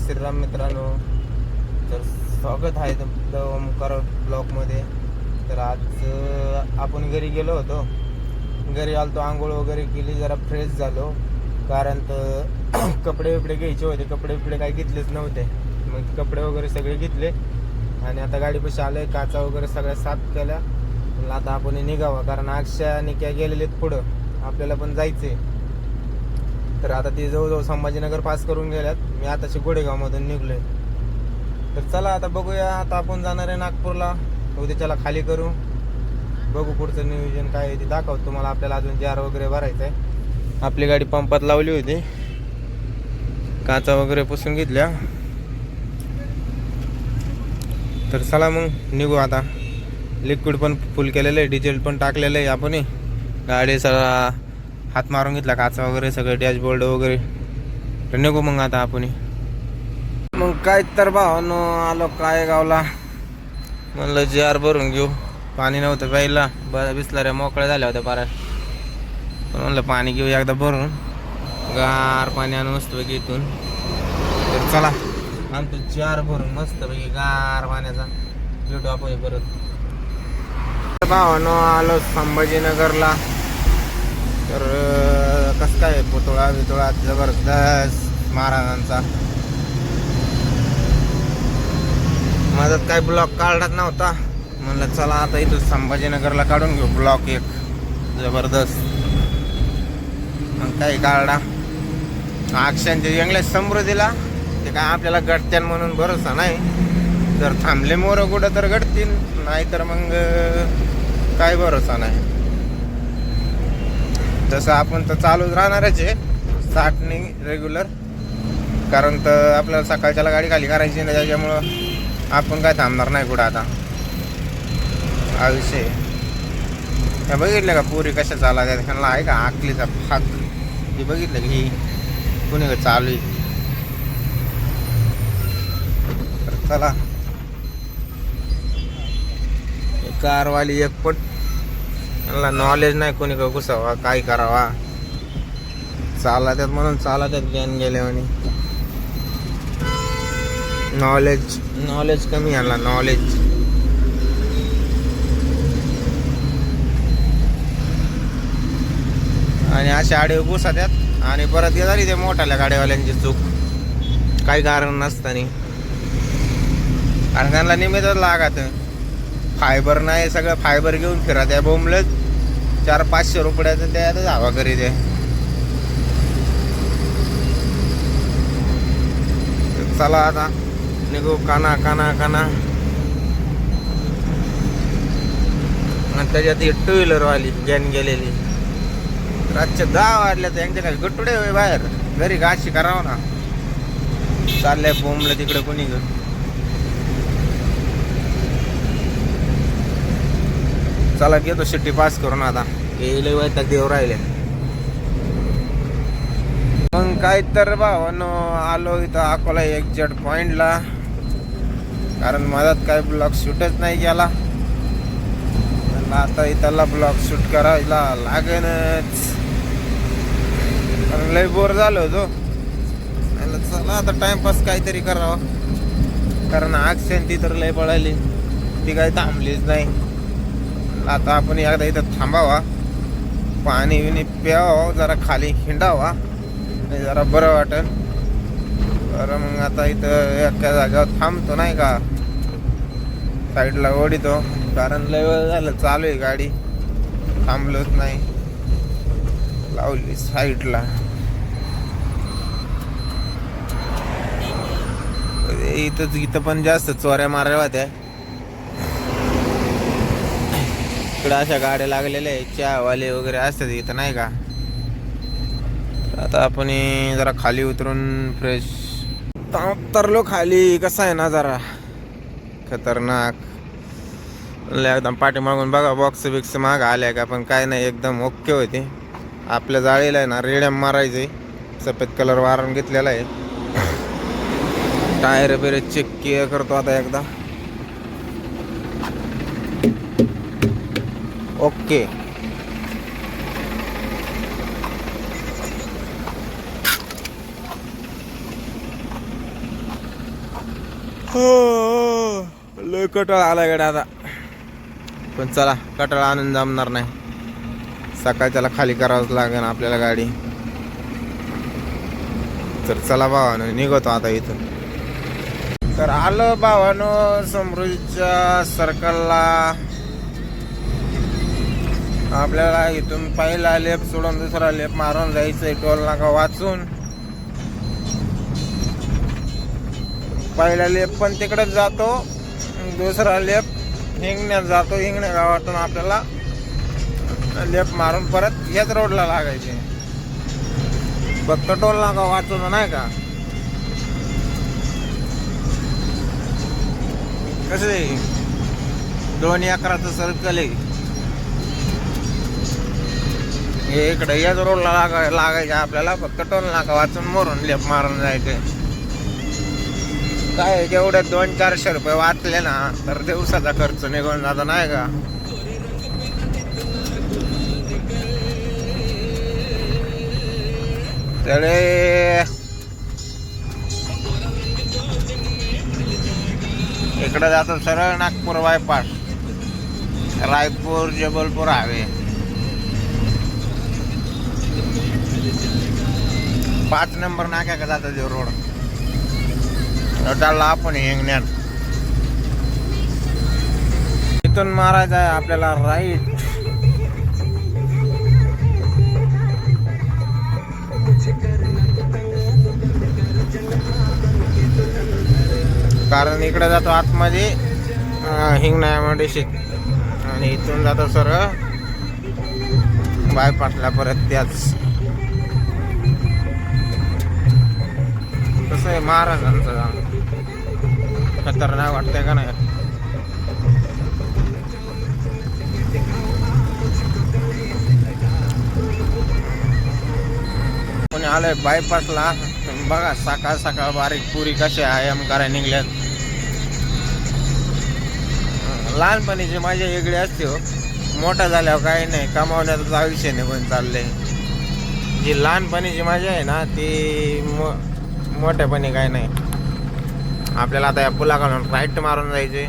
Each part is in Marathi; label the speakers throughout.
Speaker 1: श्रीराम मित्रांनो, तर स्वागत आहे तुमचं ओमकार ब्लॉगमध्ये. तर आज आपण घरी गेलो होतो. घरी आलतो, आंघोळ वगैरे केली, जरा फ्रेश झालो. कारण तर कपडे बिपडे घ्यायचे होते. कपडे बिपडे काही घेतलेच नव्हते. मग कपडे वगैरे सगळे घेतले आणि आता गाडीपाशी आलोय. काचा वगैरे सगळ्या साफ केल्या. आता आपण निघावं, कारण अक्षय आणि क्या गेलेलेत पुढं, आपल्याला पण जायचंय. तर आता ते जवळजवळ संभाजीनगर पास करून गेल्यात. मी आताशी गोडेगावमधून निघलोय. तर चला आता बघूया. आता आपण जाणार आहे नागपूरला. उद्याच्याला खाली करू. बघू पुढचं नियोजन काय आहे ते दाखवतो तुम्हाला. आपल्याला अजून जार वगैरे भरायचं आहे. आपली गाडी पंपात लावली होती, काचा वगैरे पुसून घेतल्या. तर चला मग निघू आता. लिक्विड पण फुल केलेलं आहे, डिझेल पण टाकलेलं आहे. आपण गाडी सगळा हात मारून घेतला, काचा वगैरे सगळे, डॅशबोर्ड वगैरे. तर निघू मग आता आपण. मग काय तर भावानो, आलो काय गावला. म्हणलं जार भरून घेऊ. पाणी नव्हतं प्यायला, बिसलऱ्या मोकळ्या झाल्या होत्या पारा. पण म्हणलं पाणी घेऊ एकदा भरून, गार पाणी आणून मस्तपैकी इथून. तर चला आमचं जार भरून मस्तपैकी गार पाण्याचा भेटू आपण परत. भावानो आलो संभाजीनगरला. तर कसं काय पुतळा बितळा जबरदस्त महाराजांचा. माझ्यात काय ब्लॉक काढत नव्हता, म्हणलं चला आता इथं संभाजीनगरला काढून घेऊ ब्लॉक एक जबरदस्त. मग काय काढला. अक्षयांचे इंग्लिश समृद्धीला ते काय आपल्याला गडत्यान म्हणून भरोसा नाही. जर थांबले मोर कुठं तर गडतील, नाही तर मग काय भरोसा नाही. तसं आपण तर चालूच राहणारच आहे 60 रेग्युलर. कारण तर आपल्याला सकाळच्याला गाडी खाली करायची नाही, त्याच्यामुळं आपण काय थांबणार नाही कुठं. आता हा विषय हे बघितलं का पुरी कशा चालला त्या त्यांना आहे का आकलीचा फाक. हे बघितलं की ही कुणी का चालू आहे. तर चला कारवाली एकपट, त्यांना नॉलेज नाही कोणी का घुसावा काय करावा. चालतात म्हणून चालतात ज्ञान गेले म्हणे. नॉलेज कमी आला, नॉलेज. आणि अशा आडे घुसात्यात आणि परत झाली ते मोठ्याल्या गाड्यावाल्यांची चूक, काही कारण नसतानी. कारण त्यांना निमित्तच लागत. फायबर नाही, सगळं फायबर घेऊन फिरा त्या बोंबलत 400-500 रुपयाचं त्यातच हवा करी ते. चला आता निघू काना काना काना. त्याच्यात ही 2 व्हीलरवाली ज्ञान गेलेली. रातच्या 10 वाजल्या तर यांच्या काय गट्टुडे बाहेर घरी गाशी करावं ना. चाललंय बोंबलं तिकडे कोणी ग. चला घेतो शिट्टी पास करून. आता गेले वैताग देव राहिले. मग काय तर भावानो आलो इथं अकोला एक्झॅक्ट पॉइंटला. कारण माझ्यात काय ब्लॉग शूटच नाही केला. आता इथला ब्लॉग शूट करायला लागेनच, कारण लय बोर झालो होतो. चला आता टाइमपास काहीतरी करावा. कारण अक्षय ती तर लय पळाली, ती काही थांबलीच नाही. आता आपण एकदा इथं थांबावा, पाणी विणी प्यावा, जरा खाली हिंडावा, जरा बरं वाटेल. बरं मग आता इथं एका जागेवर थांबतो नाही का, साईडला ओढितो. कारण लय वेळ झालं चालू आहे गाडी, थांबलोच नाही. लावली साईडला. इथं पण जास्त चोऱ्या मारायला होत्या. इकडे अशा गाड्या लागलेल्या आहे, चहावाले वगैरे असतात इथं नाही का. आता आपण जरा खाली उतरून फ्रेश उतरलो खाली. कसा आहे ना जरा खतरनाक. एकदम पाठीमागून बघा बॉक्स बिक्स माग आल्या का, पण काय नाही एकदम ओके होते. आपल्या जाळीला आहे ना रेड्याम मारायचे. सफेद कलर वारून घेतलेला आहे. टायर बिरे चेक करतो आता एकदा. ओके. लय कटाळा आला गड्या आता. पण चला, कटाळा आणून जमणार नाही. सकाळी त्याला खाली करावंच लागेल आपल्याला गाडी. तर चला भावानं, निघतो आता इथून. तर आलं भावानो समृद्धीच्या सर्कलला. आपल्याला इथून पहिला लेप सोडून दुसरा लेप मारून जायचंय टोल नाका वाचून. पहिला लेप पण तिकडेच जातो, दुसरा लेप हिंगण्यात जातो. हिंगण्या गावातून आपल्याला लेप मारून परत याच रोडला लागायचे. फक्त टोल नाका वाचून नाही का. कसं आहे 2 एकराचं सर्कल आहे. हे इकडे याच रोडला लागायचे आपल्याला. फक्त टोल नाका वाचून मोरून लेप मारून जायचे. काय जेवढे 200-400 रुपये वाचले ना तर दिवसाचा खर्च निघून जातो नाही का. तळे इकडे जातो सरळ Nagpur bypass, Raipur Jabalpur highway. 5 number नाक्या का जातो जो रोड. चालला आपण हिंगण्यात. इथून मारायचं आहे आपल्याला राईट. कारण इकडे जातो आतमध्ये हिंगण्यामध्ये आणि इथून जातो सरळ बायपासला परत. त्याच कसं आहे महाराजांचं खतरनाक वाटतंय का नाही. कोणी आलंय बायपासला. बघा सकाळ सकाळ बारीक पुरी कसे आयाम करायला निघल्यात. लहानपणीची माझ्या वेगळी असते हो. मोठा झाल्यावर काही नाही, कमावण्याचं आयुष्य निघून चाललंय. जी लहानपणीची मजा आहे ना ती मोठ्यापणी काही नाही. आपल्याला आता या पुला घालून राईट मारून जायचे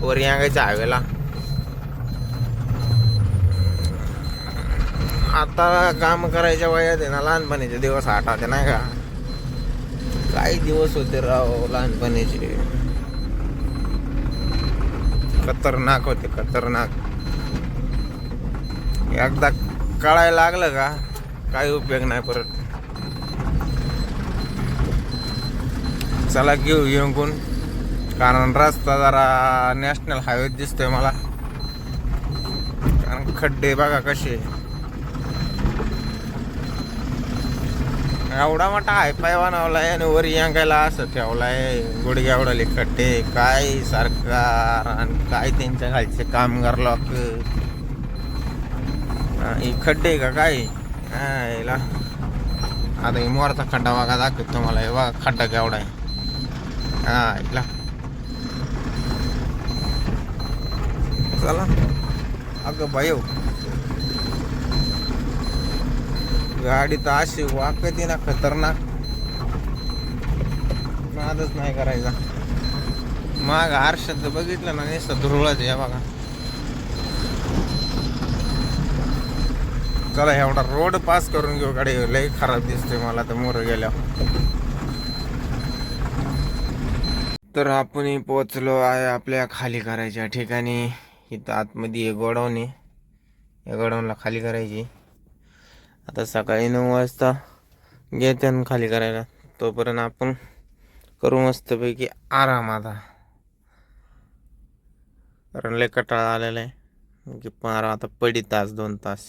Speaker 1: वर यांगायच्या हायवेला. आता काम करायच्या वयात आहे ना लहानपणीचे दिवस आठवते नाही का. काही दिवस होते राव लहानपणीचे. खतरनाक होते, खतरनाक. एकदा कळायला लागलं का काही उपयोग नाही परत. चला घेऊ येऊन, कारण रस्ता जरा नॅशनल हायवे दिसतोय मला. कारण खड्डे बघा कसे. एवढा मोठा हायफाय बनवलाय आणि वर यांगायला असं ठेवलाय. गुडघ्या एवढाले खड्डे. काय सरकार आणि काय त्यांच्या खालचे कामगार लोक. खड्डे का काय याला. आता हे मोरचा खड्डा बघा दाखवतो तुम्हाला. हे बघा खड्डा केवढा आहे. इला चला. अगं बाई गाडी तर अशी वाकते ना खतरनाक. नादच नाही करायचा. माग आरशात बघितलं ना नुसतं धुरळच आहे बघा. चला एवढा रोड पास करून घेऊ. गाडी लई खराब दिसते मला तर मोर गेल्यावर. तर आपण पोचलो आहे आपल्या खाली करायच्या ठिकाणी. इथं आतमध्ये गोडाऊन आहे. या गोडाऊनला खाली करायची. आता सकाळी 9 वाजता घेते खाली करायला. तोपर्यंत आपण करू मस्तपैकी आराम. आता कारण लय कटाळा आलेला आहे की पारा. आता पडी 1-2 तास.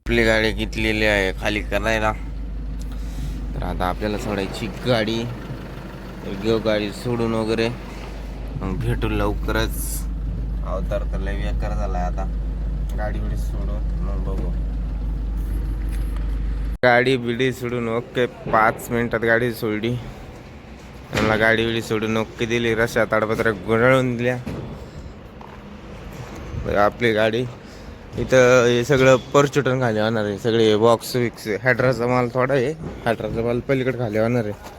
Speaker 1: आपली गाडी घेतलेली आहे खाली करायला. तर आता आपल्याला सोडायची गाडी. घेऊ गाडी सोडून वगैरे मग भेटू लवकरच. अवतार तर लय बेकार झालाय. आता गाडी बिडी सोडून मग बघू. गाडी बिडी सोडून ओके 5 मिनिटात गाडी सोडली. मला गाडी बिडी सोडून ओके दिली. रस्त्यात ताडपत्र गुंडाळून दिल्या. आपली गाडी इथं हे सगळं परचुटन खाली होणार आहे. सगळे बॉक्स विक्स हॅड्राचा माल थोडा आहे. हॅड्राचा माल पलीकडे खाली होणार आहे.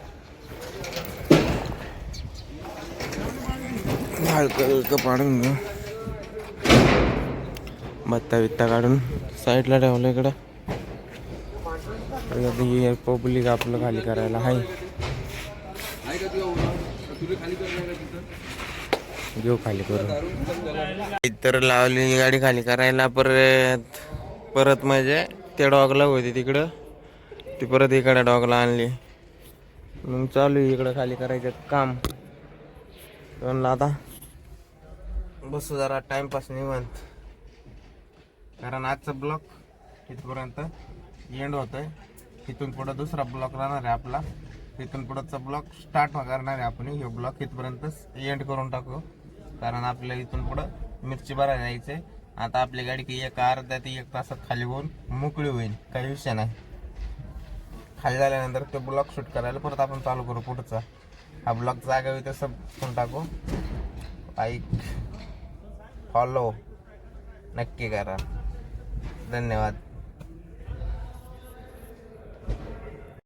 Speaker 1: हलकं पाडून घेऊ. बत्ता बित्ता काढून साईडला ठेवलं इकडं. पब्लिक आपलं खाली करायला आहे. घेऊ खाली करून. इतर लावली गाडी खाली करायला. परत म्हणजे त्या डॉगला होती तिकडं, ती परत इकडे डॉगला आणली. मग चालू इकडं खाली करायचं काम. म्हणलं आता बसू जरा टाइमपास निवांत, कारण आजचा ब्लॉक इथपर्यंत एंड होतोय. तिथून पुढं दुसरा ब्लॉक राहणार आहे आपला. तिथून पुढचा ब्लॉक स्टार्ट करणार आहे आपण. हे ब्लॉक इथपर्यंतच एंड करून टाकू, कारण आपल्याला इथून पुढं मिरची भरायला जायचंय. आता आपली गाडी की एक अर्ध्या ते 1 तासात खाली होऊन मोकळी होईल, काही विषय नाही. खाली झाल्यानंतर तो ब्लॉक शूट करायला परत आपण चालू करू पुढचा. हा ब्लॉक जागा होईल तसं करून टाकू. लाईक फॉलो नक्की करा. धन्यवाद.